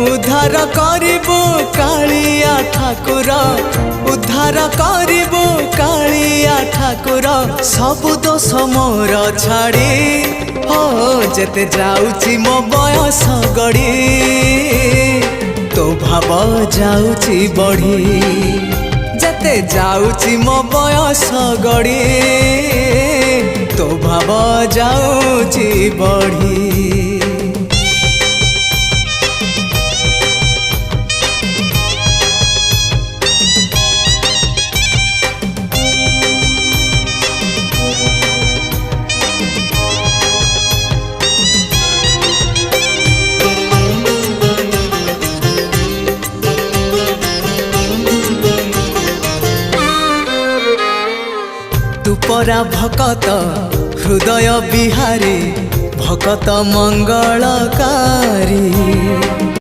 उद्धार करिबो कालिया ठाकुर उद्धार करिबो कालिया ठाकुर सबु दोष मोर छाड़ी हो जेते जाउची मो बयस गड़ी तो भाव जाउची बढ़ी जेते जाउची मो बयस गड़ी तो भाव जाउची बढ़ी। तू परा भकत हृदय बिहारी भकत मंगलकारी।